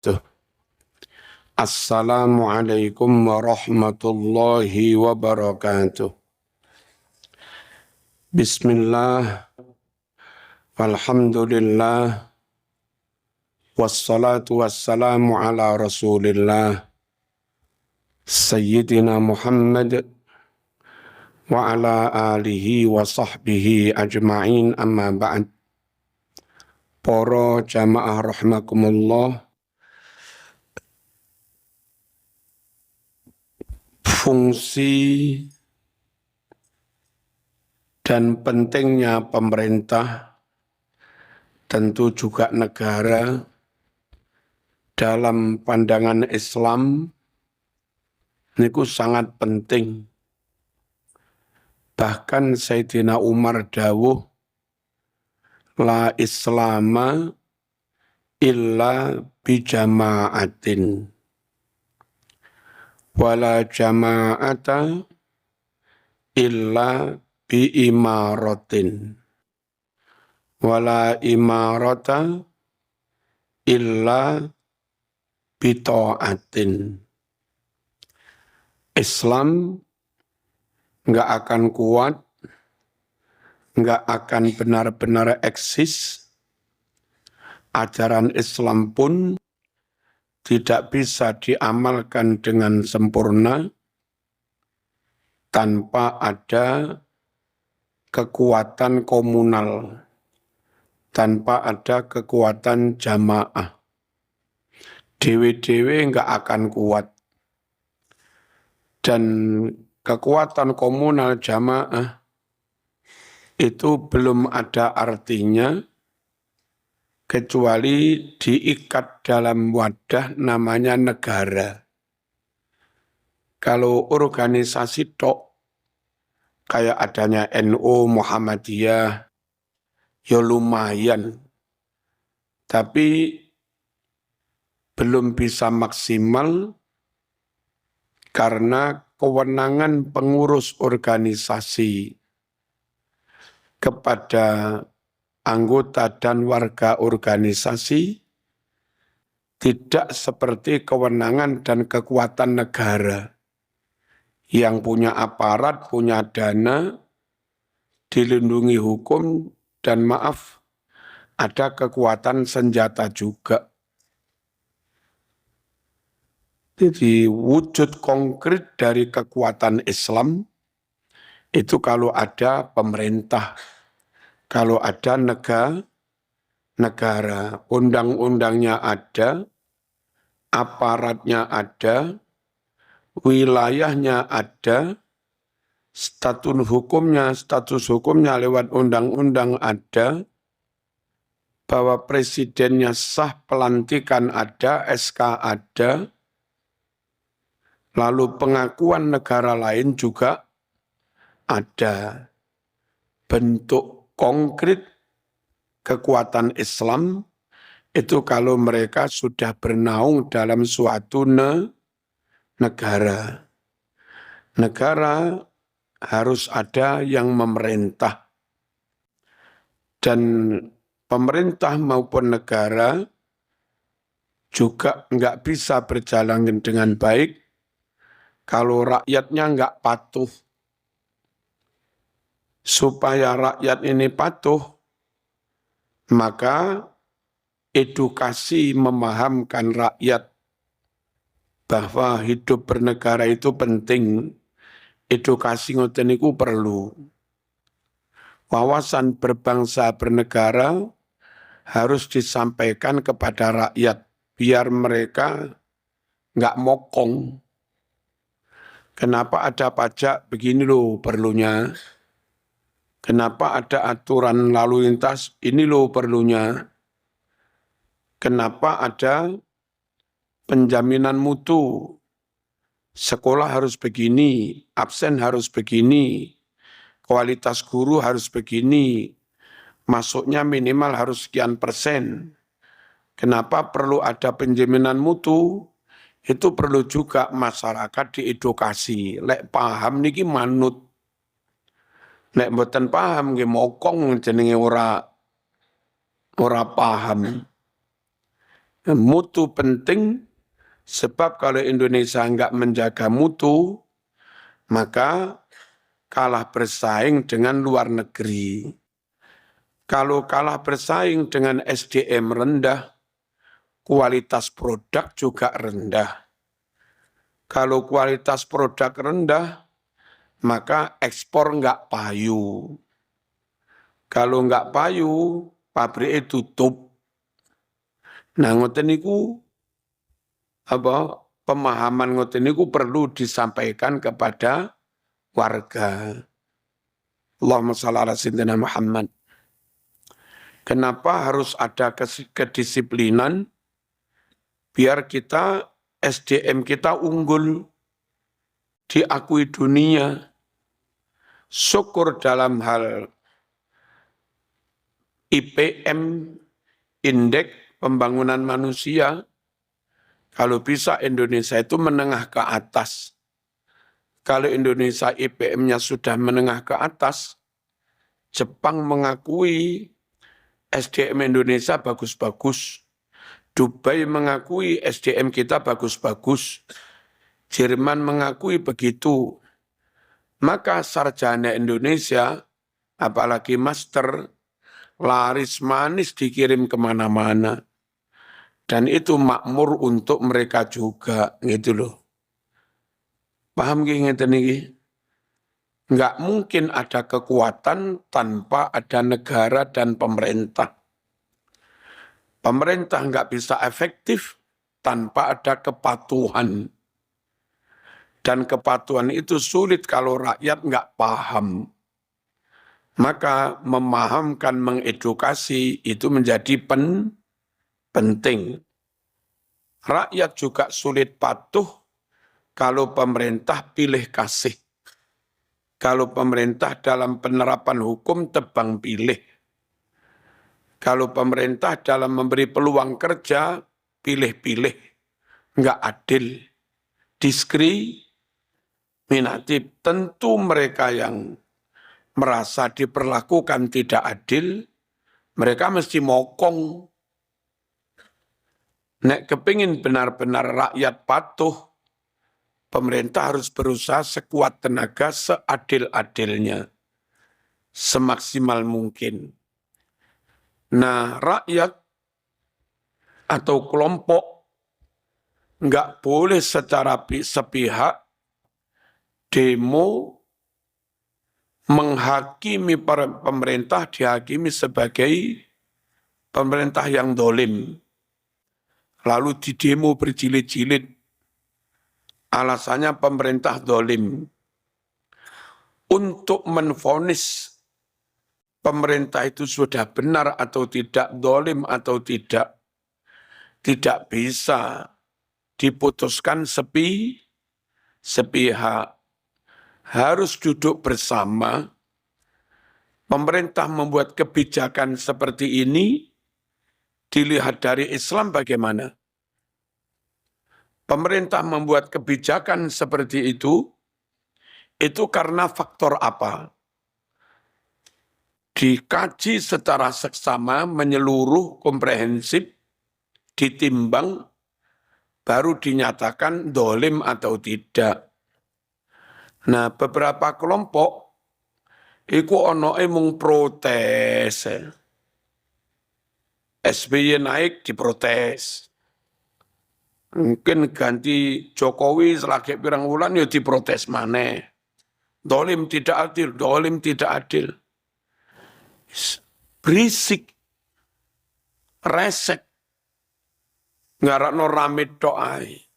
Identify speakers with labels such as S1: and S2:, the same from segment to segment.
S1: Tuh. Assalamualaikum warahmatullahi wabarakatuh. Bismillah, walhamdulillah, wassalatu wassalamu ala rasulillah, Sayyidina Muhammad, wa ala alihi wa sahbihi ajma'in amma ba'd. Para jamaah rahimakumullah, fungsi dan pentingnya pemerintah, tentu juga negara, dalam pandangan Islam niku sangat penting. Bahkan Sayyidina Umar dawuh, la islama illa bijama'atin wala jama'ata illa biimaratin wala imarata illa bita'atin. Islam nggak akan kuat, nggak akan benar-benar eksis. Ajaran Islam pun tidak bisa diamalkan dengan sempurna tanpa ada kekuatan komunal, tanpa ada kekuatan jamaah. Dewe-dewe nggak akan kuat. Dan kekuatan komunal jamaah itu belum ada artinya kecuali diikat dalam wadah namanya negara. Kalau organisasi tok, kayak adanya NU, Muhammadiyah, ya lumayan. Tapi belum bisa maksimal karena kewenangan pengurus organisasi kepada anggota dan warga organisasi tidak seperti kewenangan dan kekuatan negara yang punya aparat, punya dana, dilindungi hukum, dan maaf, ada kekuatan senjata juga. Jadi wujud konkret dari kekuatan Islam itu kalau ada pemerintah, kalau ada negara, undang-undangnya ada, aparatnya ada, wilayahnya ada, status hukumnya lewat undang-undang ada, bahwa presidennya sah, pelantikan ada, SK ada, lalu pengakuan negara lain juga ada. Bentuk konkret kekuatan Islam itu kalau mereka sudah bernaung dalam suatu negara. Negara harus ada yang memerintah. Dan pemerintah maupun negara juga nggak bisa berjalan dengan baik kalau rakyatnya nggak patuh. Supaya rakyat ini patuh, maka edukasi memahamkan rakyat bahwa hidup bernegara itu penting. Edukasi ngoten niku perlu. Wawasan berbangsa bernegara harus disampaikan kepada rakyat biar mereka nggak mokong. Kenapa ada pajak begini loh perlunya? Kenapa ada aturan lalu lintas? Ini loh perlunya. Kenapa ada penjaminan mutu? Sekolah harus begini, absen harus begini, kualitas guru harus begini, masuknya minimal harus sekian persen. Kenapa perlu ada penjaminan mutu? Itu perlu juga masyarakat diedukasi. Lek paham niki manut. Nek mboten paham nggih mokong jenenge ora paham. Mutu penting, sebab kalau Indonesia enggak menjaga mutu, maka kalah bersaing dengan luar negeri. Kalau kalah bersaing dengan SDM rendah, kualitas produk juga rendah. Kalau kualitas produk rendah, maka ekspor enggak payu. Kalau enggak payu, pabriknya tutup. Nah, ngoten niku pemahaman ngoten niku perlu disampaikan kepada warga. Allahumma shalli ala sayyidina Muhammad. Kenapa harus ada kedisiplinan biar kita SDM kita unggul, diakui dunia. Syukur dalam hal IPM, Indeks Pembangunan Manusia, kalau bisa Indonesia itu menengah ke atas. Kalau Indonesia IPM-nya sudah menengah ke atas, Jepang mengakui SDM Indonesia bagus-bagus. Dubai mengakui SDM kita bagus-bagus. Jerman mengakui begitu. Maka sarjana Indonesia, apalagi master, laris manis dikirim kemana-mana. Dan itu makmur untuk mereka juga, gitu loh. Paham ngeten iki? Enggak mungkin ada kekuatan tanpa ada negara dan pemerintah. Pemerintah enggak bisa efektif tanpa ada kepatuhan. Dan kepatuhan itu sulit kalau rakyat enggak paham. Maka memahamkan, mengedukasi itu menjadi penting. Rakyat juga sulit patuh kalau pemerintah pilih kasih. Kalau pemerintah dalam penerapan hukum tebang pilih. Kalau pemerintah dalam memberi peluang kerja, pilih-pilih. Enggak adil. Diskriminatif. Tentu mereka yang merasa diperlakukan tidak adil, mereka mesti mokong. Nek kepingin benar-benar rakyat patuh, pemerintah harus berusaha sekuat tenaga, seadil-adilnya, semaksimal mungkin. Nah, rakyat atau kelompok nggak boleh secara sepihak demo menghakimi pemerintah, dihakimi sebagai pemerintah yang dolim. Lalu didemo berjilid-jilid. Alasannya pemerintah dolim. Untuk menvonis pemerintah itu sudah benar atau tidak, dolim atau tidak bisa diputuskan sepihak. Harus duduk bersama. Pemerintah membuat kebijakan seperti ini, dilihat dari Islam bagaimana? Pemerintah membuat kebijakan seperti itu karena faktor apa? Dikaji secara seksama, menyeluruh, komprehensif, ditimbang, baru dinyatakan dolim atau tidak. Nah, beberapa kelompok iku onoe mung protes. SBY naik diprotes. Mungkin ganti Jokowi selagi pirang wulan ya diprotes maneh. Dolim tidak adil, dolim tidak adil. Berisik, resek, ngarakno rame tok ae.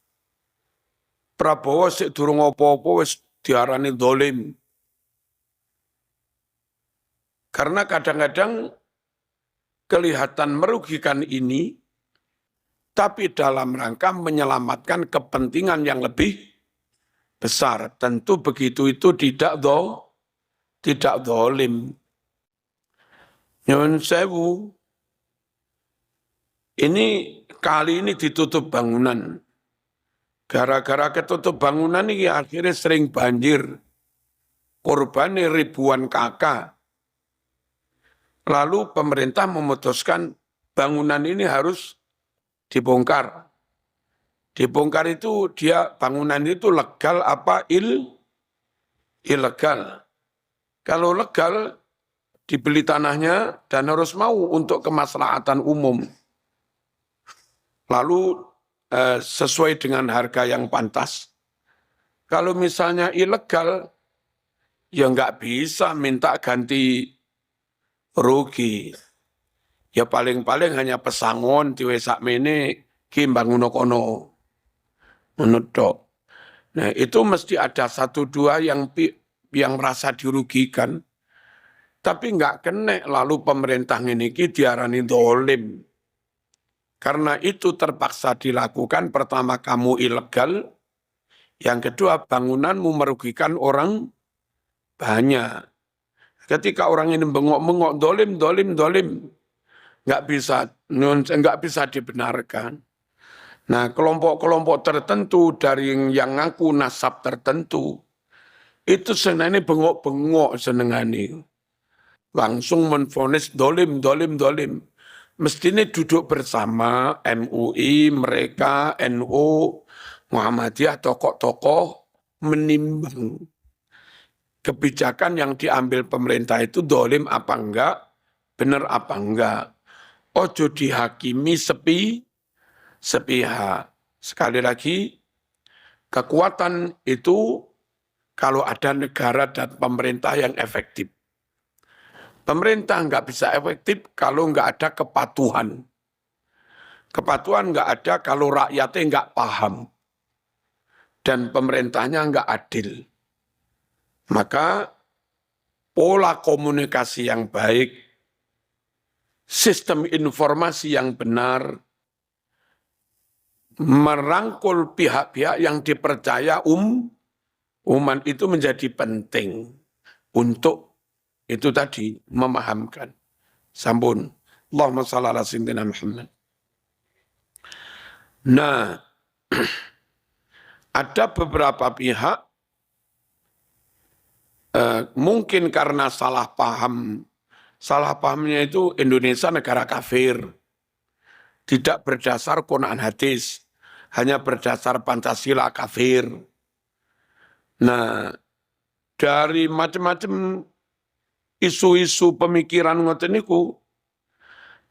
S1: Prabowo sik durung apa-apa wis diarani dolim. Karena kadang-kadang kelihatan merugikan ini, tapi dalam rangka menyelamatkan kepentingan yang lebih besar. Tentu begitu itu tidak dolim. Nyuwun sewu, ini kali ini ditutup bangunan. Gara-gara ketutup bangunan ini akhirnya sering banjir. Korbannya ribuan kakak. Lalu pemerintah memutuskan bangunan ini harus dibongkar. Dibongkar itu dia bangunan itu legal apa ilegal. Kalau legal dibeli tanahnya dan harus mau untuk kemaslahatan umum. Lalu sesuai dengan harga yang pantas. Kalau misalnya ilegal, ya nggak bisa minta ganti rugi. Ya paling-paling hanya pesangon diwe sakmene ki bangun kono. Menudok. Nah, itu mesti ada satu dua yang merasa dirugikan. Tapi nggak kena lalu pemerintah ini diarani dolim. Karena itu terpaksa dilakukan, pertama kamu ilegal, yang kedua bangunanmu merugikan orang banyak. Ketika orang ini bengok-bengok, dolim, nggak bisa dibenarkan. Nah, kelompok-kelompok tertentu dari yang ngaku nasab tertentu, itu senangnya bengok-bengok senengani. Langsung menvonis dolim. Mestinya duduk bersama MUI, mereka, NU, Muhammadiyah, tokoh-tokoh menimbang kebijakan yang diambil pemerintah itu dolim apa enggak, benar apa enggak. Ojo dihakimi sepihak. Sekali lagi, kekuatan itu kalau ada negara dan pemerintah yang efektif. Pemerintah nggak bisa efektif kalau nggak ada kepatuhan. Kepatuhan nggak ada kalau rakyatnya nggak paham. Dan pemerintahnya nggak adil. Maka pola komunikasi yang baik, sistem informasi yang benar, merangkul pihak-pihak yang dipercaya umat itu menjadi penting untuk itu tadi memahamkan. Sampun. Allahumma shalli ala sayyidina Muhammad. Nah, ada beberapa pihak mungkin karena salah paham. Salah pahamnya itu Indonesia negara kafir. Tidak berdasar Quran hadis. Hanya berdasar Pancasila kafir. Nah, dari macam-macam isu-isu pemikiran ngoten niku,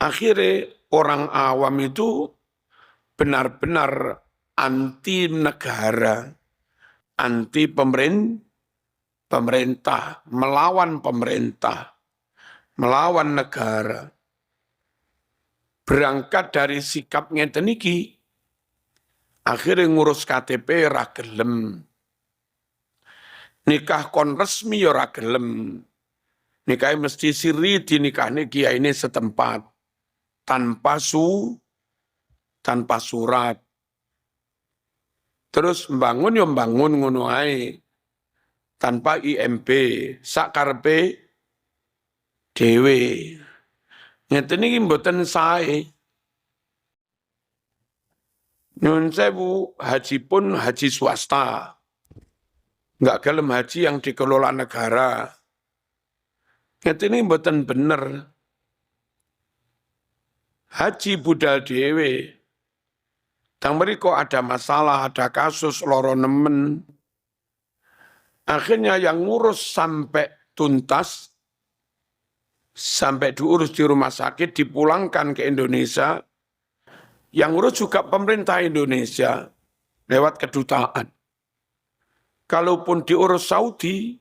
S1: akhirnya orang awam itu benar-benar anti negara, anti pemerintah, melawan negara. Berangkat dari sikap ngeten iki, akhirnya ngurus KTP ra gelem. Nikah kon resmi ya ra gelem. Nikah mesti siri dinikahne kiai ini setempat tanpa surat. Terus bangun ya bangun ngono ae. Tanpa IMB, sakarpe dhewe. Ngeten iki mboten sae. Nyun sewu haji pun haji swasta. Enggak gelem haji yang dikelola negara. Ngeten iki mboten bener. Haji budal dhewe. Tang mriko ada masalah, ada kasus loro nemen. Akhirnya yang ngurus sampai tuntas, sampai diurus di rumah sakit, dipulangkan ke Indonesia, yang ngurus juga pemerintah Indonesia lewat kedutaan. Kalaupun diurus Saudi,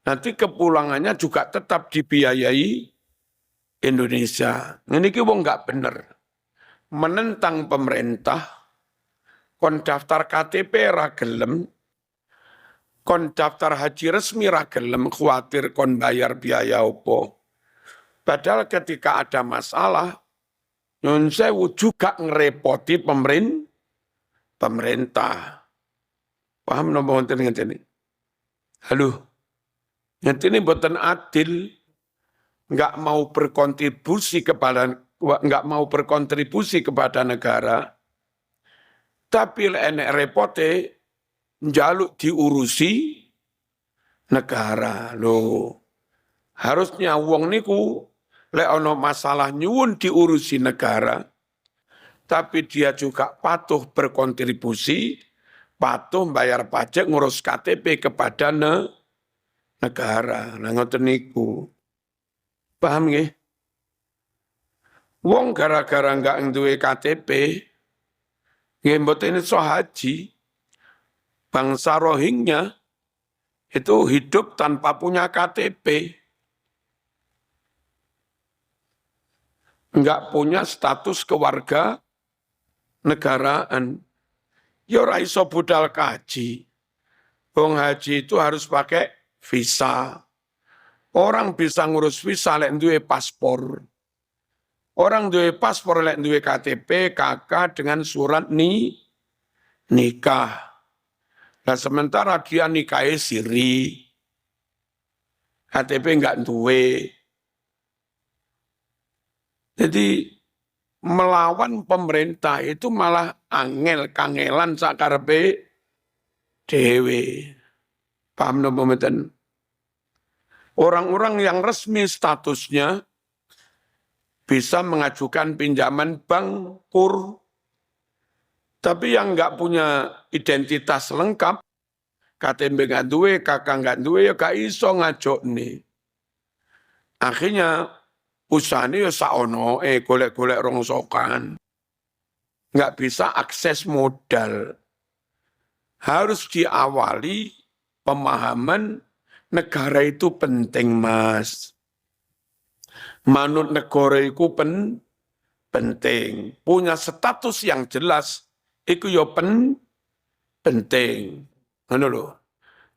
S1: nanti kepulangannya juga tetap dibiayai Indonesia. Ini wong nggak bener. Menentang pemerintah, kon daftar KTP ra gelem, kon daftar haji resmi ra gelem, khawatir kon bayar biaya opo. Padahal ketika ada masalah, nyun sewu juga ngerepoti pemerintah. Paham nopo wonten ngene? Halo. Ngene mboten adil. Nggak mau berkontribusi kepada negara, tapi enek repote njaluk diurusi negara. Loh, harusnya wong niku lek ana masalah nyuwun diurusi negara, tapi dia juga patuh berkontribusi, patuh bayar pajak, ngurus KTP kepada negara. Nah ngoten niku. Paham nggih? Wong gara-gara enggak duwe KTP, nggih mboten iso haji. Bangsa Rohingya itu hidup tanpa punya KTP. Enggak punya status kewarga negaraan. Ya ora iso budal haji. Wong haji itu harus pakai visa. Orang bisa ngurus visa lek duwe paspor. Orang duwe paspor lek duwe KTP, KK dengan surat nikah. Nah sementara dia nikahi siri. KTP enggak duwe. Jadi melawan pemerintah itu malah angel kangelan sakarepe dhewe. Paham napa mboten? Orang-orang yang resmi statusnya bisa mengajukan pinjaman bank kur. Tapi yang nggak punya identitas lengkap, KTP nggak duwe, kakak nggak duwe, ya gak iso ngajuk nih. Akhirnya usahane ya saono, golek-golek rongsokan. Nggak bisa akses modal. Harus diawali pemahaman negara itu penting, Mas. Manut negara itu penting. Punya status yang jelas, itu ya penting. Ngono lho.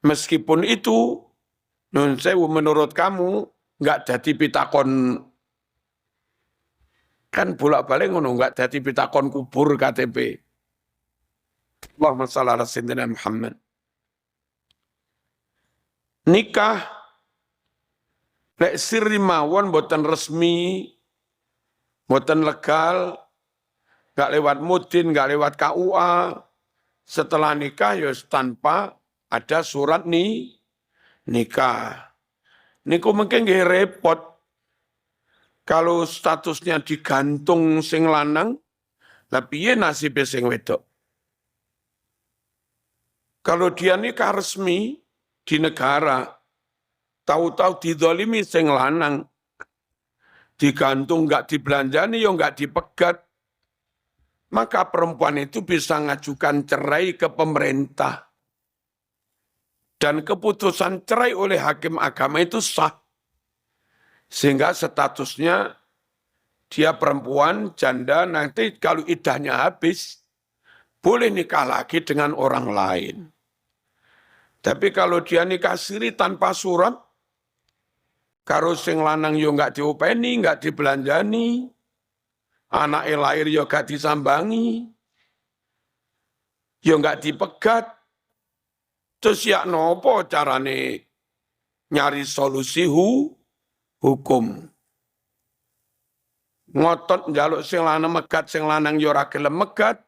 S1: Meskipun itu, nun sewu menurut kamu, nggak jadi pitakon, kan bolak-balik ngono, nggak jadi pitakon kubur KTP. Allahumma shalli ala sayyidina Muhammad. Nikah lek siri mawon boten resmi, boten legal, nggak lewat mudin, nggak lewat KUA. Setelah nikah ya tanpa ada surat nikah. Niku mungkin nggih repot. Kalau statusnya digantung sing lanang, lah piye nasibe sing wedok? Kalau dia nikah resmi di negara, tahu-tahu didolimi sing lanang, digantung nggak dibelanjani, ya nggak dipegat, maka perempuan itu bisa ngajukan cerai ke pemerintah. Dan keputusan cerai oleh hakim agama itu sah. Sehingga statusnya dia perempuan, janda, nanti kalau idahnya habis, boleh nikah lagi dengan orang lain. Tapi kalau dia nikah siri tanpa surat, karo sing lanang yo nggak diopeni, nggak dibelanjani, anak lahir yo gak disambangi, yo nggak dipegat, terus ya nopo carane nyari solusi hukum. Ngotot njaluk sing lanang megat, sing lanang yo ora gelem megat,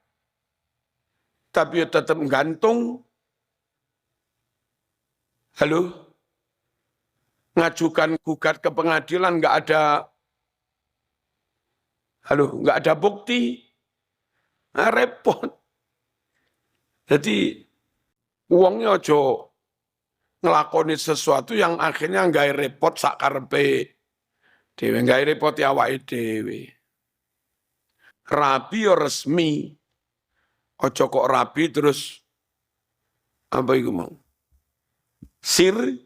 S1: tapi yo tetep gantung. Halo? Ngajukan gugat ke pengadilan nggak ada bukti. Nah, repot. Jadi uangnya ojo ngelakoni sesuatu yang akhirnya nggak repot sakarepe dhewe, nggak repot ya awake dhewe. Rabi yo resmi. Ojo kok rabi terus apa iku mau? Sirri,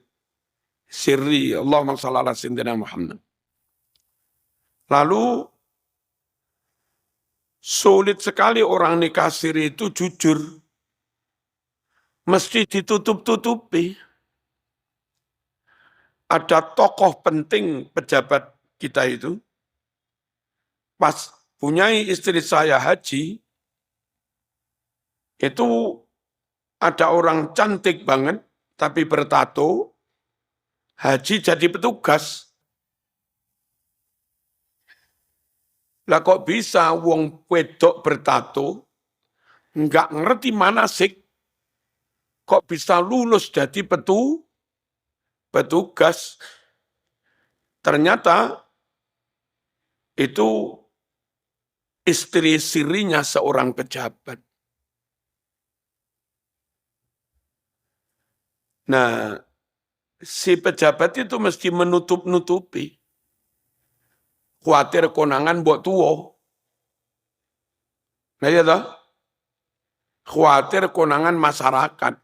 S1: Allahumma shalli ala sayyidina Muhammad. Lalu sulit sekali orang nikah siri itu jujur. Mesti ditutup-tutupi. Ada tokoh penting pejabat kita itu, pas punya istri saya haji, itu ada orang cantik banget, tapi bertato, haji jadi petugas. Lah kok bisa wong wedok bertato, nggak ngerti manasik, kok bisa lulus jadi petugas. Ternyata itu istri sirinya seorang pejabat. Nah, si pejabat itu mesti menutup-nutupi. Khawatir konangan buat tuwo. Nah ya toh? Khawatir konangan masyarakat.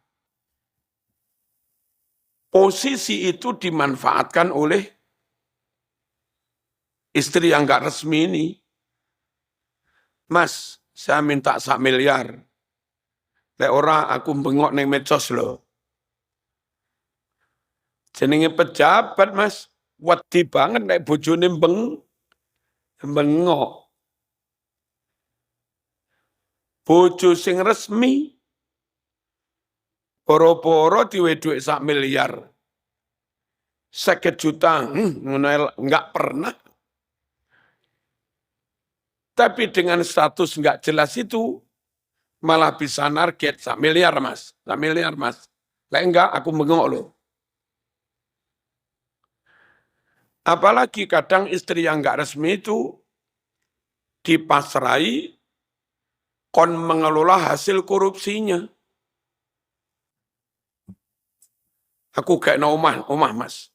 S1: Posisi itu dimanfaatkan oleh istri yang gak resmi ini. Mas, saya minta 1 miliar. Lek ora aku bengok neng medsos loh. Jenenge pejabat mas, wedi banget lek bojone bengok. Bojo sing resmi, poro-poro diwe duit 1 miliar. 50 juta, enggak pernah. Tapi dengan status enggak jelas itu, malah bisa narget 1 miliar mas, 1 miliar mas. Lek enggak, aku bengok loh. Apalagi kadang istri yang enggak resmi itu dipasrai kon mengelola hasil korupsinya. Aku kayak omah mas,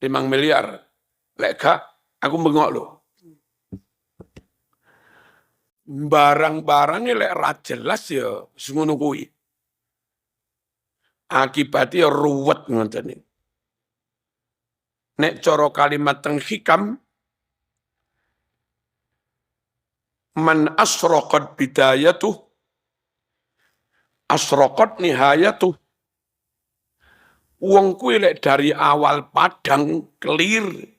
S1: 5 miliar. Lek gak, aku bengok loh. Barang-barangnya lek ra jelas ya ngono kuwi. Akibatnya ruwet ngoten iki. Nek cara kalimat teng hikam, man asraqat bidayatuh, asraqat nihayatuh. Wong kuwi lek dari awal padang clean.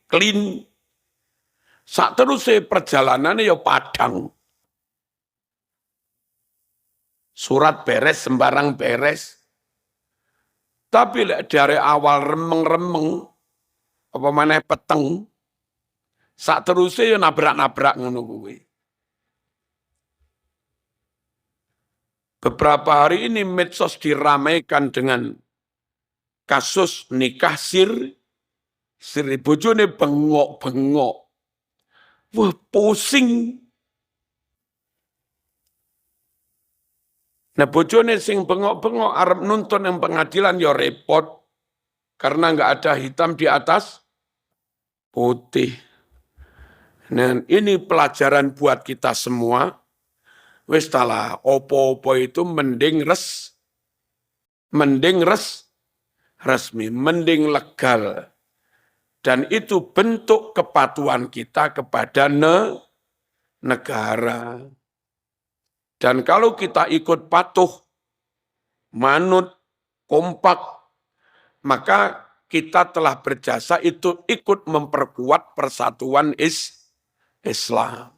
S1: Sak teruse perjalanannya ya padang. Surat beres, sembarang beres. Tapi lek dari awal remeng-remeng, apa maneh peteng, sak teruse ya nabrak-nabrak ngono kuwi. Beberapa hari ini medsos diramaikan dengan kasus nikah siri bojone bengok-bengok. Wah, pusing. Nah, bojone sing bengok-bengok arep nuntun yang pengadilan ya repot. Karena nggak ada hitam di atas putih. Nah, ini pelajaran buat kita semua. Wis talah, opo-opo itu mending resmi, mending legal. Dan itu bentuk kepatuhan kita kepada negara. Dan kalau kita ikut patuh, manut, kompak, maka kita telah berjasa itu ikut memperkuat persatuan Islam.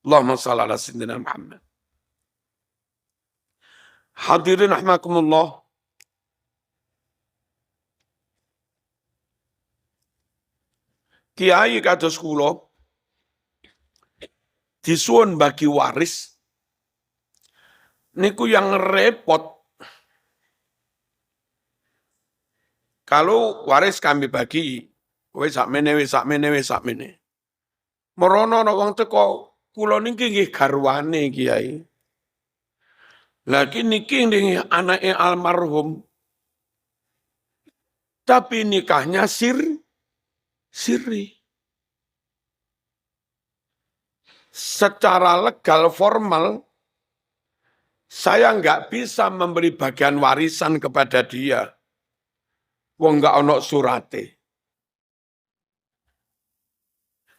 S1: Allahumma shalli ala sayyidina Muhammad. Hadirin rahimakumullah. Kiai kados kula disuwun bagi waris niku yang repot. Kalau waris kami bagi, wis sakmene. Merono ana wong teko, kula niki nggih garwane Kiai. Lagi niki nggih anake almarhum. Tapi nikahnya siri. Secara legal formal, saya nggak bisa memberi bagian warisan kepada dia. Wong nggak ono surate.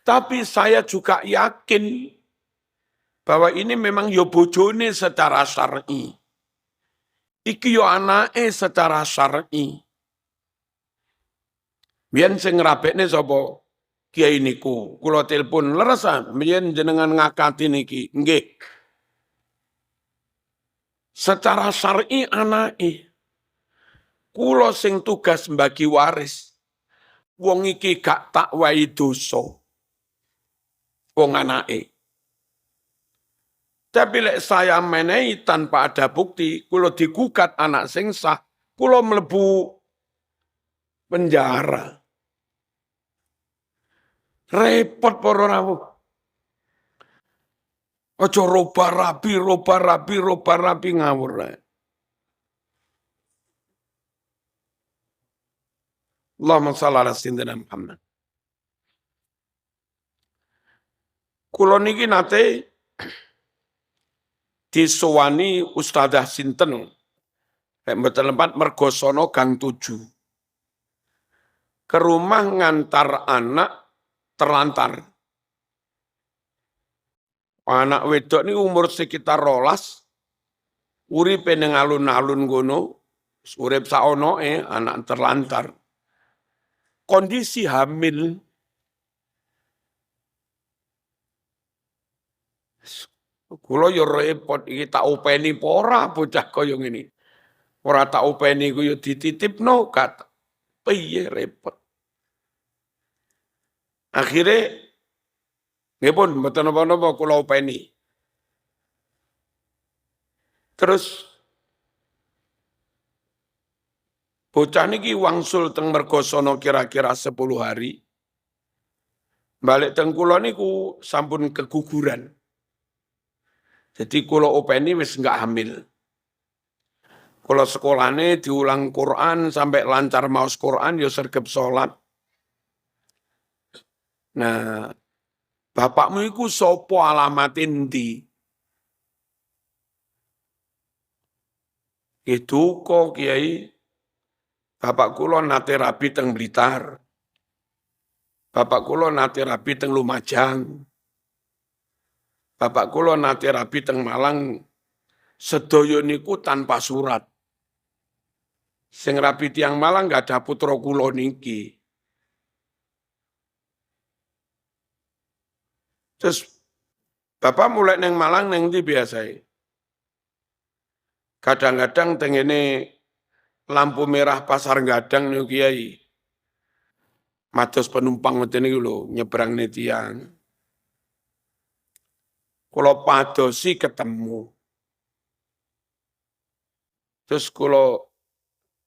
S1: Tapi saya juga yakin bahwa ini memang yo bojone secara syar'i. Iki yo anake secara syar'i. Biyen sing ngrapekne sapa? Kiai niku. Kula telepon, leres biyen jenengan ngakati niki. Nggih. Secara syar'i anake. Kula sing tugas mbagi waris. Wong iki gak tak wahi dosa. Wong anake. Tapi lek saya menehi tanpa ada bukti, kula digugat anak sing sah, kula mlebu penjara. Repot para rawuh. Ojo roba rabi ngawur. Allahumma shalli ala sayyidina Muhammad. Kula niki nate disowani Ustadzah sinten. Nek mboten lempat mergo sono Gang 7. Ke rumah ngantar anak terlantar. Anak wedok ini umur sekitar 12, uripe ning alun-alun kono, urip saonoe anak terlantar. Kondisi hamil. Kula yo repot iki tak openi apa ora bocah kaya ngene. Ora tak openi ku yo dititipno kat. Piye repot. Akhire nggih pun mboten napa-napa kula openi. Terus bocah niki wangsul teng Mergosono kira-kira 10 hari. Balik teng kula niku sampun keguguran. Jadi kula openi wis enggak hamil. Kula sekolahane diulang Quran sampai lancar maos Quran ya sergep salat. Nah, bapakmu iku sapa alamat endi? Itu kok Kiai. Bapak kula nate rabi teng Blitar. Bapak kula nate rabi teng Lumajang. Bapak kula nate rabi teng Malang. Sedaya niku tanpa surat. Sing rabi tiang Malang gak ada putra kula niki. Terus Bapak mulai neng Malang neng ndi biasae. Kadang-kadang tengene lampu merah pasar gadang niku Kiai. Mados penumpang ngoten niku lho nyebrang tiang. Kula padosi ketemu. Terus kula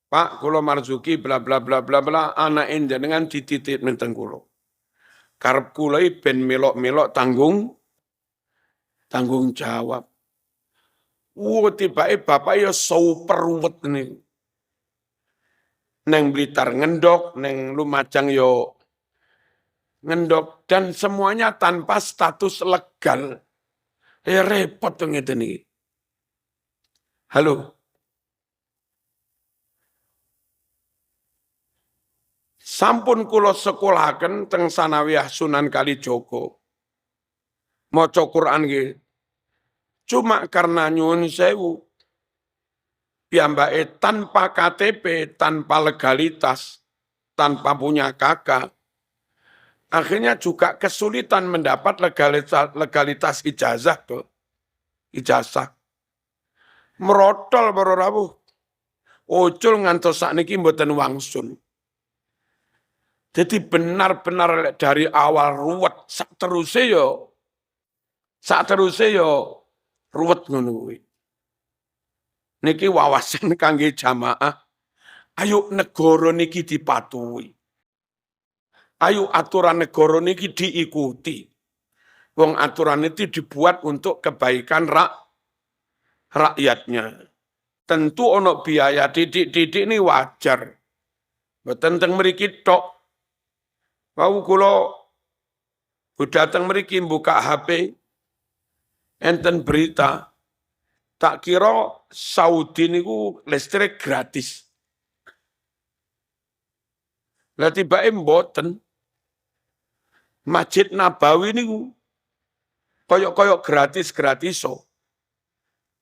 S1: Pak, kula Marzuki bla bla bla bla bla anak jenengan dititip nenten kula. Karep kula ben melok-melok tanggung jawab. Tibake bapak ya super ruwet niku. Neng Blitar ngendok, neng Lumajang yo ngendok dan semuanya tanpa status legal. Repot tuh ngeten iki. Halo. Sampun kula sekolahaken teng Sanawiyah Sunan Kalijaga. Maca Quran nggih. Cuma karena nyuwun sewu piyambake tanpa KTP, tanpa legalitas, tanpa punya kakak, akhirnya juga kesulitan mendapat legalitas ijazah tuh. Ijazah. Merotol para rawuh. Ucul ngantos sakniki mboten wangsul. Jadi benar-benar dari awal ruwet, sak teruse yo ruwet ngono kuwi. Niki wawasan kangge jamaah. Ayo negara niki dipatuhi. Ayo aturan negara niki diikuti. Wong aturan itu dibuat untuk kebaikan rakyatnya. Tentu ono biaya didik ini wajar. Mboten teng mriki tok. Wau kula dateng mriki buka HP enten berita. Tak kira Saudi niku listrik gratis. Lah tibake mboten. Masjid Nabawi niku koyok-koyok gratis-gratis so.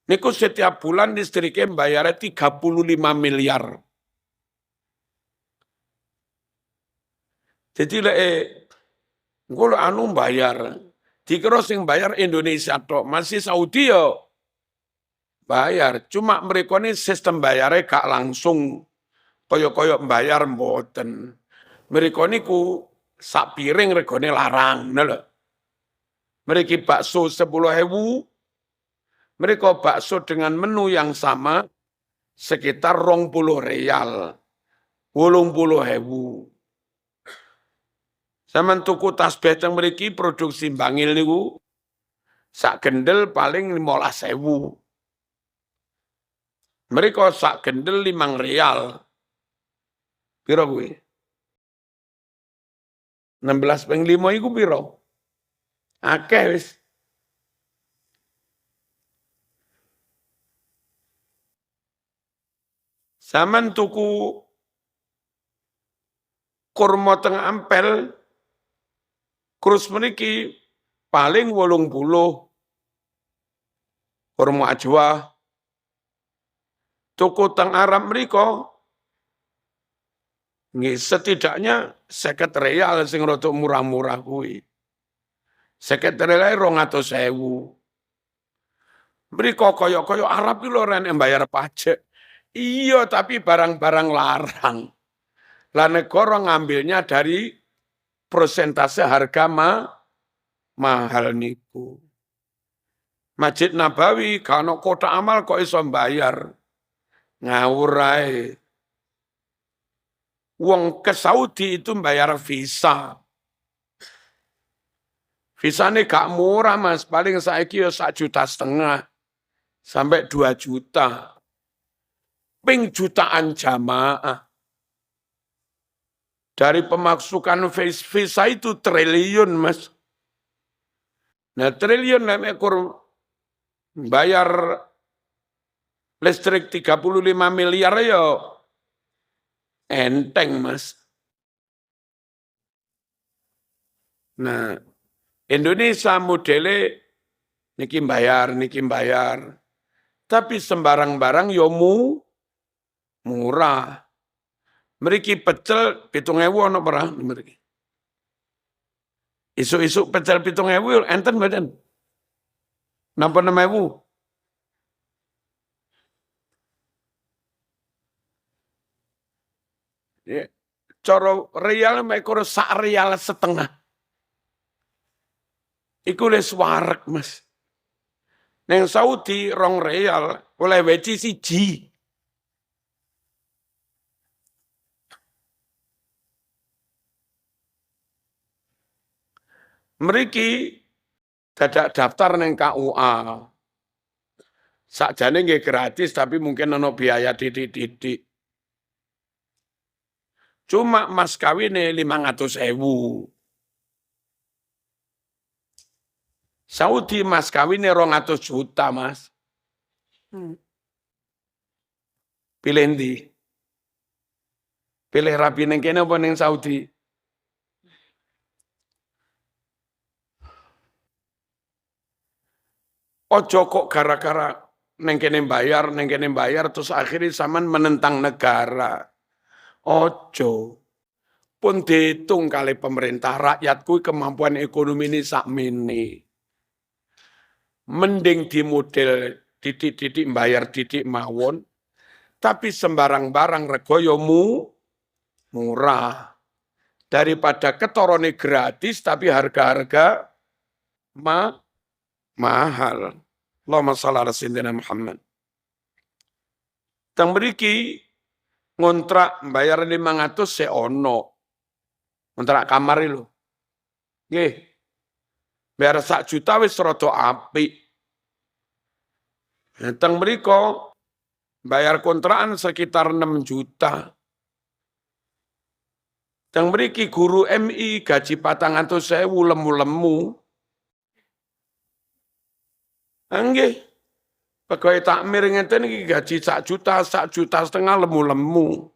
S1: Niku setiap bulan listriknya bayarnya 35 miliar. Jadi kalau anu bayar, dikira sing bayar Indonesia tok, masih Saudi yo bayar. Cuma mereka ini sistem bayarnya gak langsung koyok-koyok bayar mboten. Mereka niku sak piring regane larang, lho. Mereka bakso 10.000, mereka bakso dengan menu yang sama sekitar 20 real, 80.000. Zaman tuku tasbih teng mriki produksi Bangil niku Sak gendel paling 15.000. Mereka sak gendel 5 real. Piro kuwi? 16/5 iku piro? Akeh wis. Zaman tuku kurma teng Ampel, krus meniki paling 80. Kurma ajwa. Tuku teng Arab mriko nggih setidaknya 50 real sing rada murah-murah kuwi. 50 real 200.000. Mriko kaya-kaya Arab ki lho ren mbayar pajak. Iya, tapi barang-barang larang. Lah negara ngambilnya dari persentase harga mahal niku. Masjid Nabawi kalau kota amal kok iso mbayar. Ngawur ae. Wong ke Saudi itu bayar visa. Visane gak murah Mas, paling saiki ya 1,5 juta sampai 2 juta. Ping jutaan jamaah. Dari pemasukan visa itu triliun Mas. Nah triliun ekor bayar listrik 35 miliar ya enteng Mas. Nah Indonesia modele niki bayar. Tapi sembarang barang ya murah. Mriki pecel 7.000 ana ora mriki. Isuk-isuk pecel 7.000 enten mboten? Napa 6.000? Ya, cara real mek sak real setengah. Iku wis wareg, Mas. Neng Saudi 2 real oleh weci siji. Mriki dadak daftar neng KUA. Sakjane nggih gratis tapi mungkin ana biaya titik-titik. Cuma mas kawine 500.000. Saudi mas kawine 200 juta, Mas. Pilih ndi? Pilih rabi neng kene apa neng Saudi? Ojo kok gara-gara neng kene bayar terus akhirnya zaman menentang negara. Ojo. Pun dihitung kali pemerintah rakyatku kemampuan ekonomi ini sakmene. Mending di model titik-titik bayar titik mawon, tapi sembarang barang regoyomu murah. Daripada ketorone gratis tapi harga-harga mahal. Allahumma shalli ala sayyidina Muhammad. Teng mriki ngontrak bayar 500 seono. Ngontrak kamar lho. Nggih. Bayar 1 juta wis rada apik. Teng mriko bayar kontrakan sekitar 6 juta. Teng mriki guru MI gaji 400.000 lemu-lemu. Nggih. Pegawai takmir ngeten iki gaji 1 juta, 1,5 juta lemu-lemu.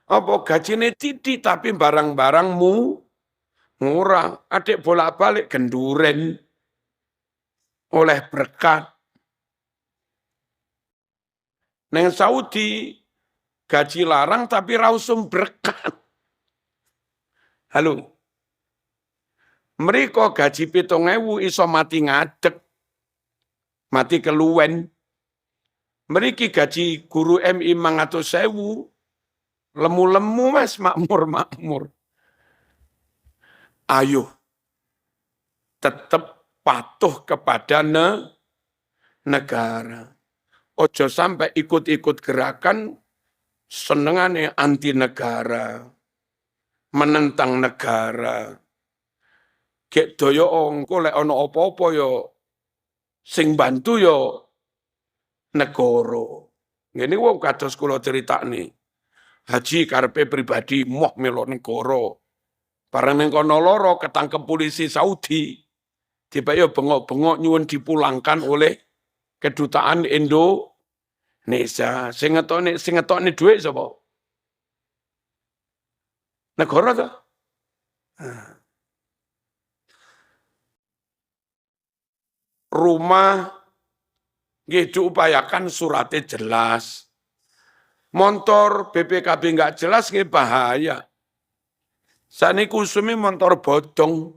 S1: Apa gajine titik tapi barang-barangmu murah. Adik bolak-balik genduren oleh berkat. Neng Saudi gaji larang tapi rausum berkat. Halo. Mereka gaji 7.000 iso mati ngadeg. Mati keluwen. Mereka gaji guru MI 500.000. Lemu-lemu Mas, makmur. Ayo, tetap patuh kepada negara. Ojo sampai ikut-ikut gerakan senengane anti negara, menentang negara. Gek doyo engko lek ana apa-apa yo Sing bantu yo negara. Ngene wong kados kula critakne. Haji karepe pribadi moh melok negara. Bareng ning kono lara ketangkep polisi Saudi. Tiba yo bengok-bengok nyuwun dipulangkan oleh kedutaan Indonesia. Sing ngetokne dhuwit sapa? Negara ta? Rumah nggih diupayakan suratnya jelas. Montor BPKB nggak jelas nggih bahaya. Saniku sumi montor bodong.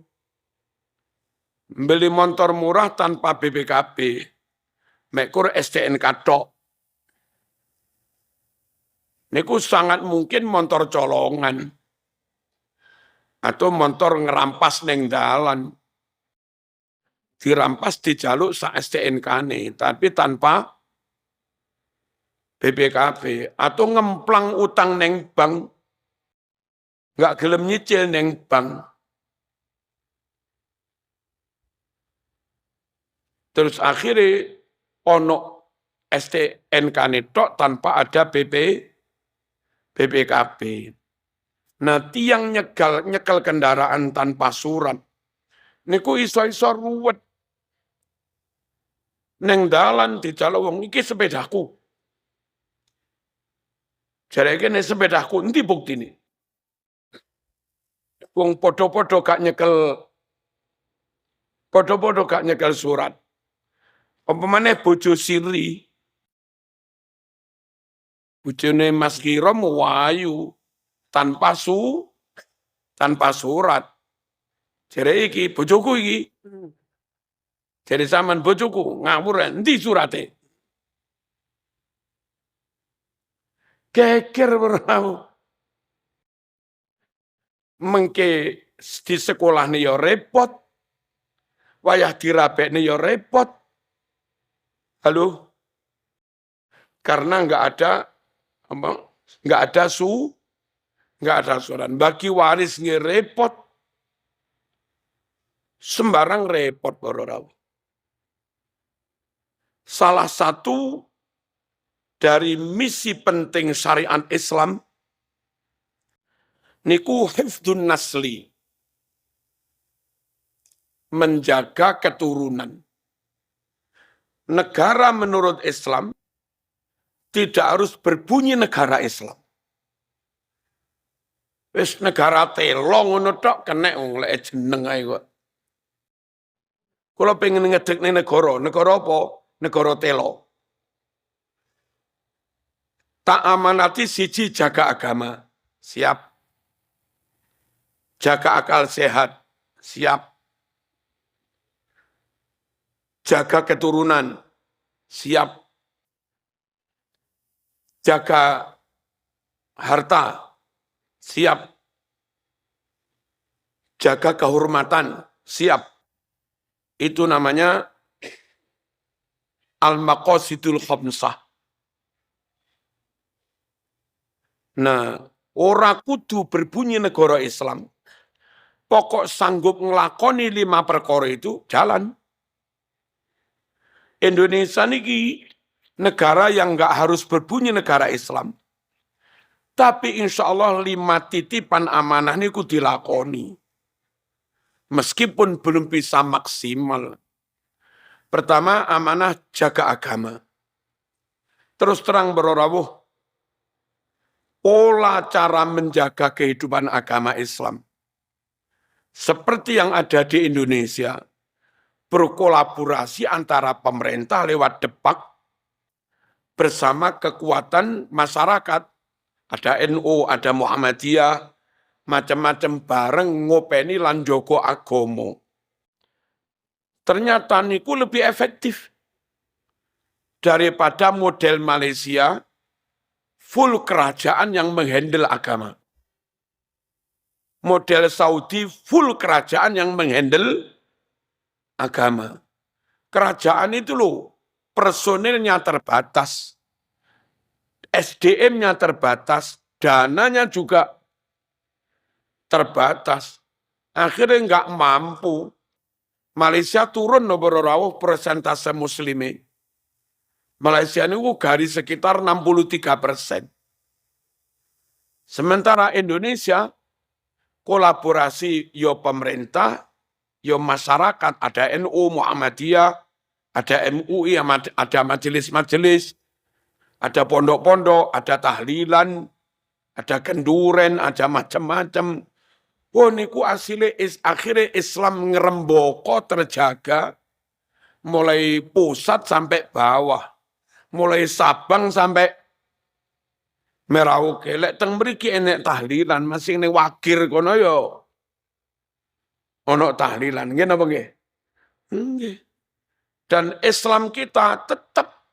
S1: Beli montor murah tanpa BPKB. Mekur STNK tok. Niku sangat mungkin montor colongan. Atau montor ngerampas neng dalan. Dirampas dijaluk sa STNK-ne, tapi tanpa BPKB. Atau ngemplang utang neng bank. Nggak gelem nyicil neng bank. Terus akhirnya ono STNK tok tanpa ada BPKB. Nah, tiang nyekel kendaraan tanpa surat. Niku iso-iso ruwet. Neng dalan dijaluk wong iki sepedaku. Jareke nek sepedaku endi buktine? Wong podo-podo gak nyekel surat. Umpamane bojo siri, bojone Mas Kirom wayu tanpa surat. Jere iki bojoku iki. Jere zaman bojoku ngawur endi surate? Geger berau. Mengke di sekolah nih ya repot. Wayah dirabekne ya repot. Halo? Karena nggak ada surat. Bagi waris nggih repot. Sembarang repot bororau. Salah satu dari misi penting syariat Islam niku hifdzun nasli. Menjaga keturunan. Negara menurut Islam tidak harus berbunyi negara Islam. Wis negara telo ngono tok kena lek jeneng ae kok. Kula pengen ngedekne negara apa? Negara telo. Tak amanati siji jaga agama, siap. Jaga akal sehat, siap. Jaga keturunan, siap. Jaga harta, siap. Jaga kehormatan, siap. Itu namanya al-maqasidul khamsah. Nah, ora kudu berbunyi negara Islam. Pokok sanggup ngelakoni 5 perkara itu, jalan. Indonesia niki negara yang nggak harus berbunyi negara Islam. Tapi insya Allah 5 titipan amanah niku dilakoni. Meskipun belum bisa maksimal. Pertama, amanah jaga agama. Terus terang berorawuh, pola cara menjaga kehidupan agama Islam. Seperti yang ada di Indonesia, berkolaborasi antara pemerintah lewat Depak bersama kekuatan masyarakat. Ada NU, ada Muhammadiyah, macam-macam bareng ngopeni lan njogo agomo. Ternyata niku lebih efektif daripada model Malaysia full kerajaan yang menghandle agama. Model Saudi full kerajaan yang menghandle agama. Kerajaan itu loh, personilnya terbatas, SDM-nya terbatas, dananya juga terbatas. Akhirnya nggak mampu Malaysia turun nomor rawuh persentase muslimi. Malaysia ini garis sekitar 63%. Sementara Indonesia kolaborasi yo pemerintah, yo masyarakat, ada NU, Muhammadiyah, ada MUI, ada majelis-majelis, ada pondok-pondok, ada tahlilan, ada kenduren, ada macam-macam. Oh niku akhirnya Islam ngeremboko terjaga mulai pusat sampai bawah, mulai Sabang sampai Merauke. Lek teng mriki enek tahlilan, masih ning Wagir kono yo ono tahlilan, nggih napa nggih? Nggih. Dan Islam kita tetap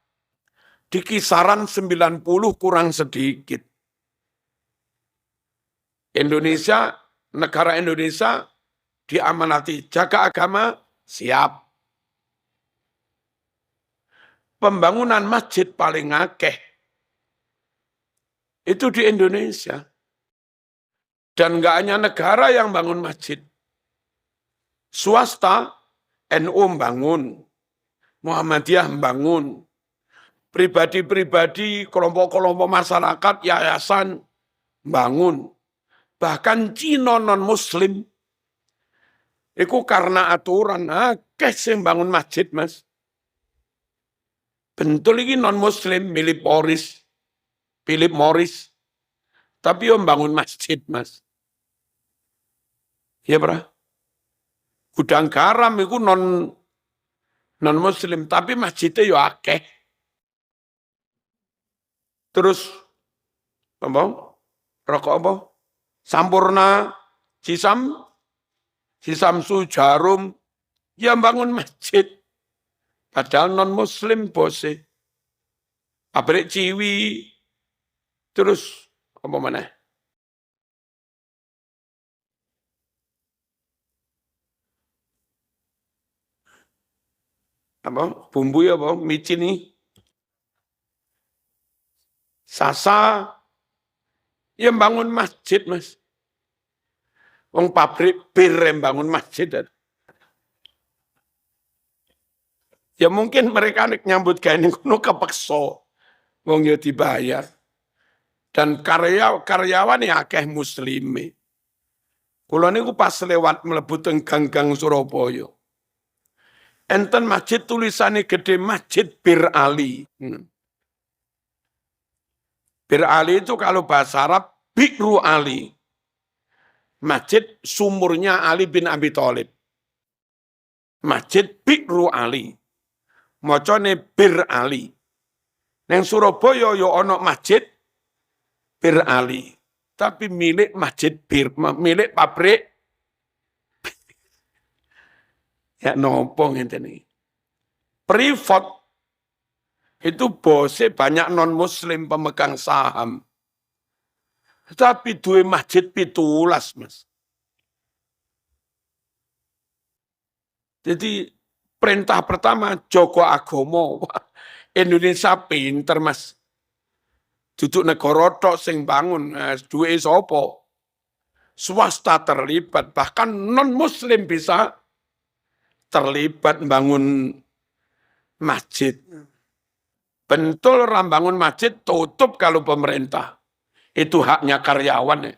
S1: di kisaran 90 kurang sedikit. Indonesia, negara Indonesia diamanati jaga agama, siap. Pembangunan masjid paling akeh itu di Indonesia. Dan nggak hanya negara yang bangun masjid. Swasta, NU membangun, Muhammadiyah membangun, pribadi-pribadi, kelompok-kelompok masyarakat, yayasan membangun. Bahkan Cina non-Muslim, itu karena aturan, akeh sing bangun masjid, Mas. Bentul ini non-Muslim, Philip Morris, tapi yang bangun masjid, Mas. Ya, Bro. Gudang garam itu non-Muslim, tapi masjidnya ya akeh. Terus, apa? Rokok apa? Sampurna, Cisamsu, Jarum, yang bangun masjid. Padahal non-Muslim bose. Pabrik Ciwi, terus apa mana? Apa? Bumbu ya apa? Micin nih. Sasa, yang bangun masjid, Mas. Wong pabrik bir yang bangun masjid. Ya mungkin mereka nyambut kayak ini kuno kepeksa. Wong yo dibayar. Dan karyawan yang akeh muslimi. Kulo niku pas lewat mlebu teng gang-gang Surabaya. Enten masjid tulisannya gede, Masjid Bir Ali. Bir Ali itu kalau bahasa Arab Bi'ru Ali. Masjid sumurnya Ali bin Abi Thalib. Masjid Bi'ru Ali. Mocone Bir Ali. Neng Surabaya yo ono masjid Bir Ali. Tapi milik masjid milik pabrik. Ya nopo ngene. Privat itu bose banyak non-muslim pemegang saham. Tapi duwe masjid 17, Mas. Jadi perintah pertama Joko Agomo. Indonesia pinter, Mas. Duduk negara tok sing bangun, duwe sapa? Swasta terlibat, bahkan non-muslim bisa terlibat bangun masjid. Bentul rambangun masjid tutup kalau pemerintah. Itu haknya karyawan.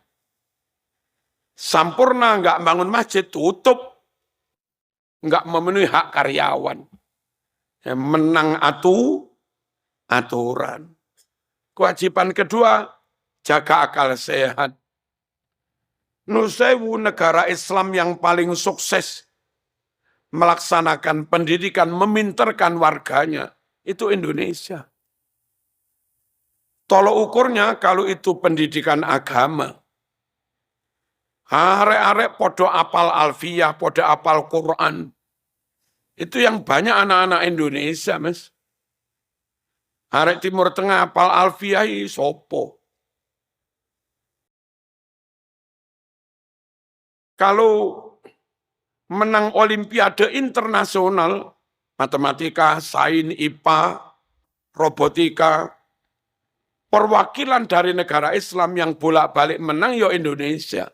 S1: Sampurna nggak bangun masjid tutup. Nggak memenuhi hak karyawan. Menang aturan. Kewajiban kedua, jaga akal sehat. Nusewu negara Islam yang paling sukses melaksanakan pendidikan, meminterkan warganya, itu Indonesia. Tolok ukurnya kalau itu pendidikan agama. Arek-arek podo apal alfiyah, podo apal Quran. Itu yang banyak anak-anak Indonesia, Mas. Arek Timur Tengah apal alfiyah sopo. Kalau menang olimpiade internasional, matematika, sains, IPA, robotika, perwakilan dari negara Islam yang bolak-balik menang ya Indonesia.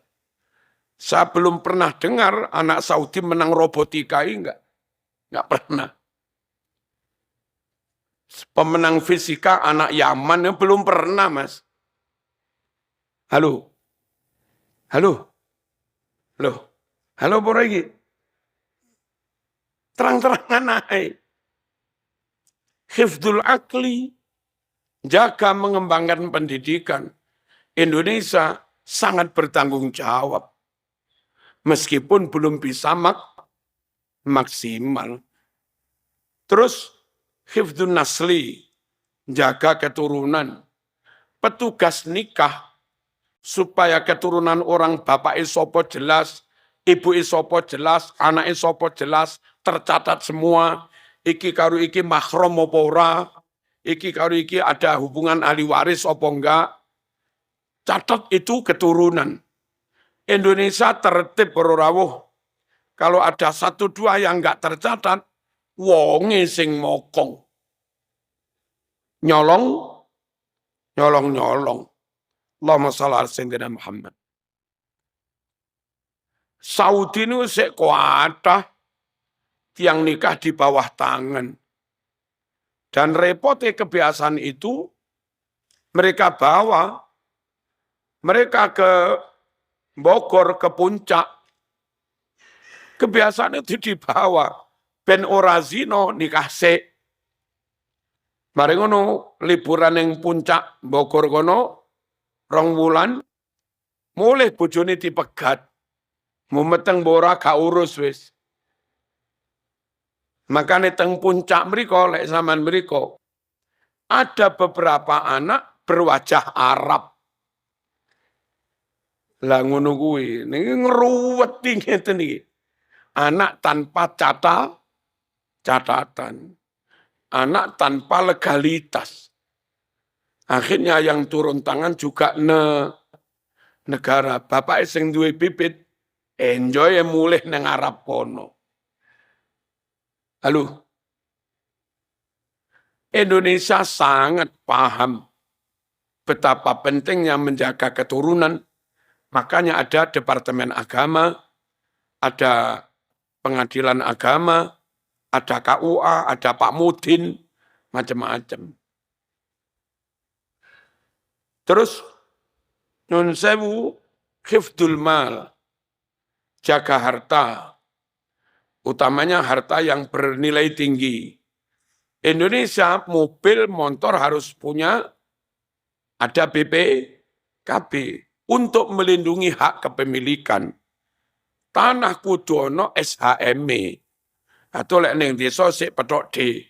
S1: Saya belum pernah dengar anak Saudi menang robotika, enggak. Nggak pernah. Pemenang fisika anak Yaman ya belum pernah, Mas. Halo, halo, halo, halo, Poregi. Terang-terangan naik. Hifdul akli, jaga mengembangkan pendidikan. Indonesia sangat bertanggung jawab. Meskipun belum bisa maksimal. Terus, hifdun nasli, jaga keturunan. Petugas nikah, supaya keturunan orang bapak isopo jelas, ibu isopo jelas, anak isopo jelas, tercatat semua. Iki karo iki mahram apa ora, iki karo iki ada hubungan ahli waris apa enggak. Catat itu keturunan. Indonesia tertib berorawuh. Kalau ada satu dua yang enggak tercatat, wonge sing mokong. Nyolong, nyolong. Allahumma shalli ala sayyidina Muhammad. Saudi ini sik kuatah tiang nikah di bawah tangan. Dan repotnya kebiasaan itu mereka bawa mereka ke Bogor, ke puncak. Kebiasaan itu dibawa. Ben ora zino nikah sik. Mari ngono liburan yang puncak Bogor kono 2 wulan mulai bojone dipegat. Mumeteng bora gak urus wis. Makanya teng puncak mriko lek zaman mriko ada beberapa anak berwajah Arab. Lah ngono kuwi niki ngruweti ngeten iki. Anak tanpa catatan. Anak tanpa legalitas. Akhirnya yang turun tangan juga negara. Bapak sing duwe bibit enjoy mulih nang Arab kono. Halo. Indonesia sangat paham betapa pentingnya menjaga keturunan. Makanya ada Departemen Agama, ada Pengadilan Agama, ada KUA, ada Pak Mudin, macam-macam. Terus, Nun Sewu, hifdul mal, jaga harta, utamanya harta yang bernilai tinggi. Indonesia, mobil, motor harus punya, ada BPKB, untuk melindungi hak kepemilikan. Tanah kudu ono SHME. Atau lek ning desa sik petok D.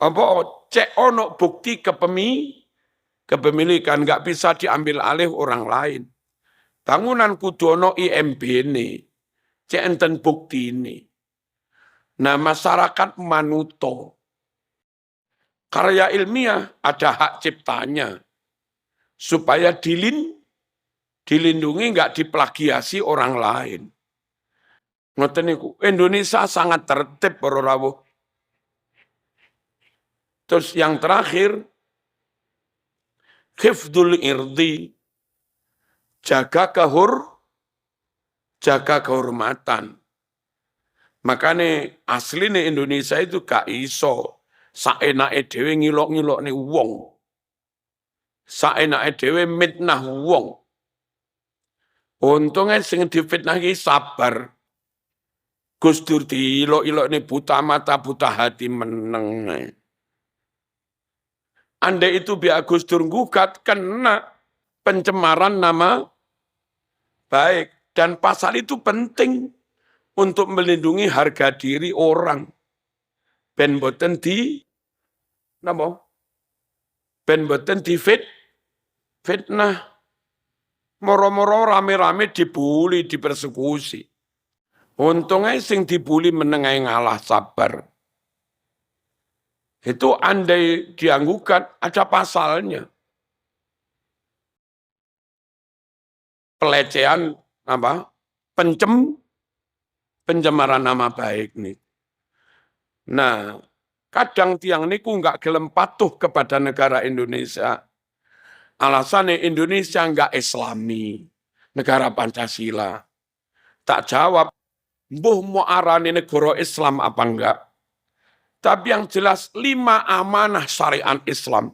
S1: Apa cek ono bukti kepemilikan nggak bisa diambil alih orang lain. Bangunan kudu ono IMB ini. Cek enten bukti ini. Nah, masyarakat manuto. Karya ilmiah ada hak ciptanya. Supaya dilindungi nggak diplagiasi orang lain. Ngoten niku, Indonesia sangat tertib para rawuh. Terus yang terakhir, hifdul irdi, jaga kehormatan. Makanya aslinya Indonesia itu gak iso saenake dhewe ngilok-ngilokne wong. Saenake dhewe mitnah wong. Untungnya sing difitnah iki sabar. Gus Dur diilok-ilokne buta mata buta hati meneng. Andai itu biar Gus Dur gugat kena pencemaran nama baik. Dan pasal itu penting untuk melindungi harga diri orang. Ben boten fitnah. Moro-moro rame-rame dibuli, dipersekusi. Untungnya sing dibuli menengai ngalah sabar. Itu andai dianggukan ada pasalnya. Pelecehan pencemaran nama baik nih. Nah, kadang tiang niku nggak gelem patuh kepada negara Indonesia. Alasannya Indonesia nggak Islami, negara Pancasila. Tak jawab, Mbuh mau arani negara Islam apa enggak. Tapi yang jelas 5 amanah syariat Islam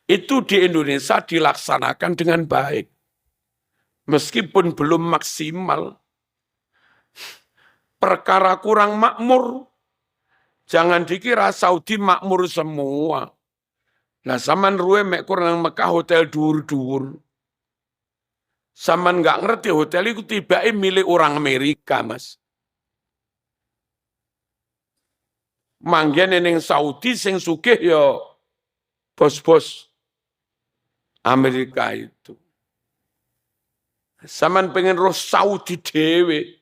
S1: itu di Indonesia dilaksanakan dengan baik. Meskipun belum maksimal, perkara kurang makmur, jangan dikira Saudi makmur semua. Nah, zaman ruwe mek kurang Mekah hotel dur-dur. Saman nggak ngerti hotel itu tiba milik orang Amerika, Mas. Manggen ning Saudi sing sugih ya bos-bos Amerika itu. Saman pengen roh Saudi dhewe.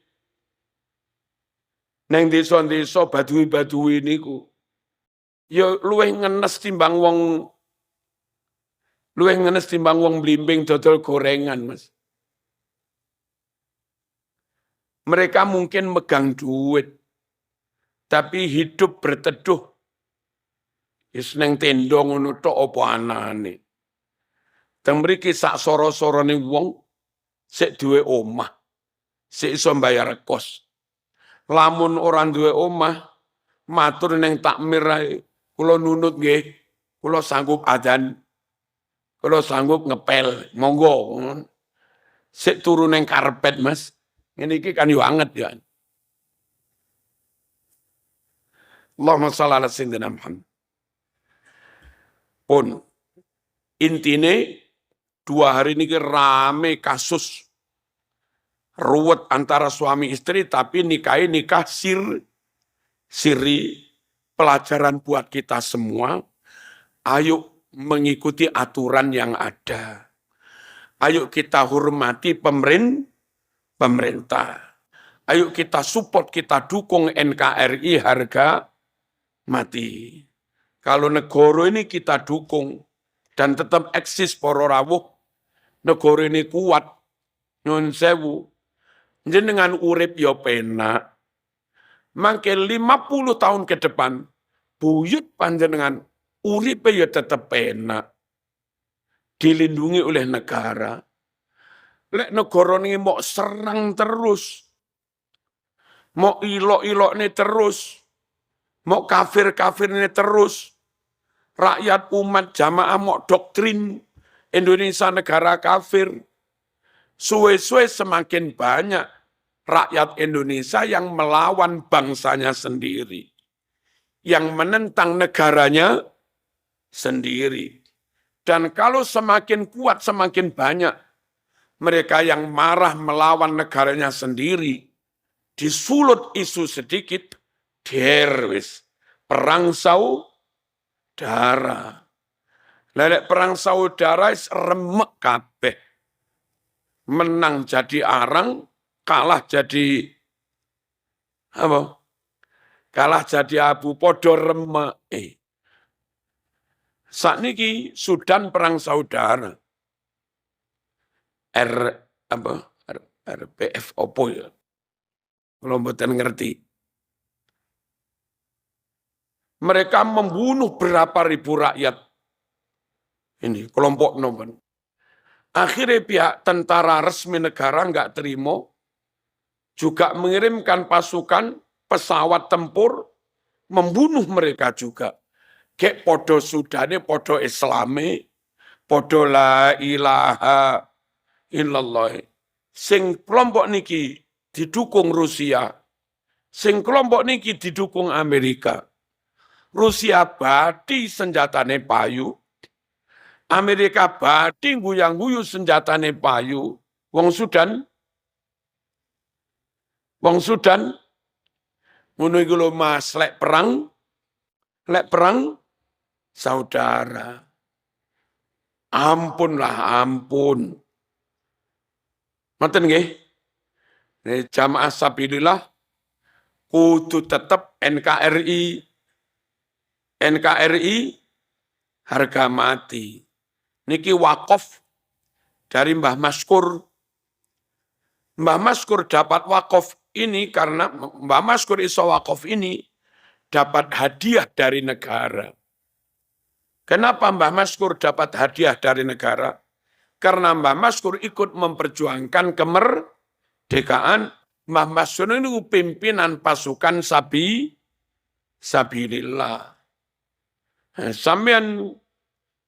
S1: Neng desa-desa badui-badui niku. Ya luwih ngenes timbang wong blimbing dodol gorengan, Mas. Mereka mungkin megang duit, tapi hidup berteduh. Wis neng tenda ngono tok apa anane. Teng mriki sak soro-sorone wong sik duwe omah, sik iso mbayar kos. Lamun orang duwe omah, matur neng takmir ae, kula nunut nggih, kula sanggup adzan, kula sanggup ngepel, monggo. Sik turu neng karpet, Mas. Ngene iki kan yo anget ya. Allahumma shalli ala sayyidina Muhammad. Pun intine 2 hari ini rame kasus ruwet antara suami istri tapi nikah siri pelajaran buat kita semua. Ayo mengikuti aturan yang ada. Ayo kita hormati pemerintah. Ayo kita support, kita dukung NKRI harga mati. Kalau negara ini kita dukung dan tetap eksis para rawuh, negara ini kuat, nyun sewu, jenengan urip ya penak. Mangke 50 tahun ke depan, buyut panjenengan uripe ya tetap penak. Dilindungi oleh negara. Lek negara ini mau serang terus, mau ilok-ilok ini terus, mau kafir-kafir ini terus, rakyat umat jamaah mau doktrin Indonesia negara kafir, suwe-suwe semakin banyak rakyat Indonesia yang melawan bangsanya sendiri, yang menentang negaranya sendiri. Dan kalau semakin kuat, semakin banyak mereka yang marah melawan negaranya sendiri, disulut isu sedikit, derwis, perang saudara. Lelek perang saudara remek kabeh. Menang jadi arang, kalah jadi apa? Kalah jadi abu, podo remek. Sakniki Sudan perang saudara. RPF opo ya? Kalau mboten ngerti. Mereka membunuh berapa ribu rakyat. Ini kelompok nomor. Akhirnya pihak tentara resmi negara nggak terima, juga mengirimkan pasukan pesawat tempur membunuh mereka juga. Kayak podo Sudane, podo Islami, podo la ilaha illallah. Sing kelompok niki didukung Rusia, sing kelompok niki didukung Amerika. Rusia badi senjatane payu, Amerika badi guyang-guyu senjatane payu. Wong Sudan ngono iku lho Mas, lek perang saudara. Ampun. Ngoten nggih. Jamaah sabilillah kudu tetep NKRI harga mati. Niki wakaf dari Mbah Maskur. Mbah Maskur dapat wakaf ini karena Mbah Maskur iso wakaf ini dapat hadiah dari negara. Kenapa Mbah Maskur dapat hadiah dari negara? Karena Mbah Maskur ikut memperjuangkan kemerdekaan Mbah Mas'ud ini pimpinan pasukan sabilillah. Sampean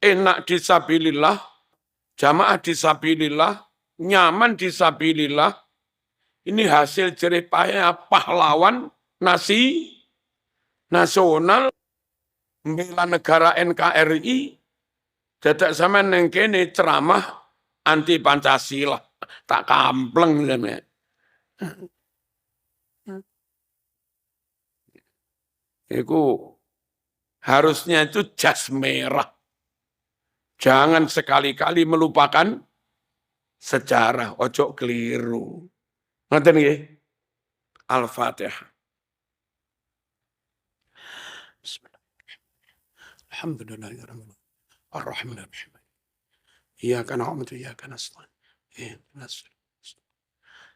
S1: enak di sabilillah, jamaah di sabilillah, nyaman di sabilillah, ini hasil jerih payah pahlawan nasional, membela negara NKRI, dadak sampean neng kene ceramah anti Pancasila, tak kampleng sampean. Itu harusnya itu jas merah. Jangan sekali-kali melupakan sejarah, ojo keliru. Ngoten nggih. Al-Fatihah. Bismillah. Alhamdulillahirabbil alamin. Ar-Rahmanir Rahim. Iyyaka na'budu wa iyyaka nasta'in. Ihdinas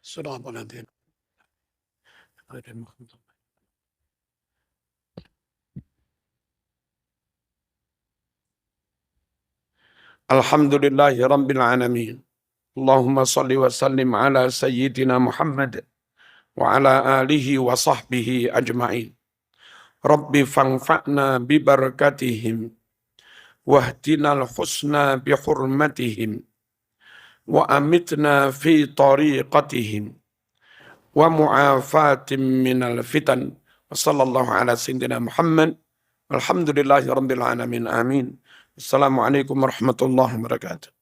S1: siratal ladzina ghairil maghdubi. Alhamdulillahirabbil alamin. Allahumma salli wa sallim ala sayyidina Muhammad wa ala alihi wa sahbihi ajma'in. Rabbi fanfa'na bi barakatihim wahdinal husna bi hurmatihim wa amitna fi tariqatihim wa mu'afatim minal fitan wa sallallahu ala sayyidina Muhammad walhamdulillahi rabbil alamin amin. Assalamualaikum warahmatullahi wabarakatuh.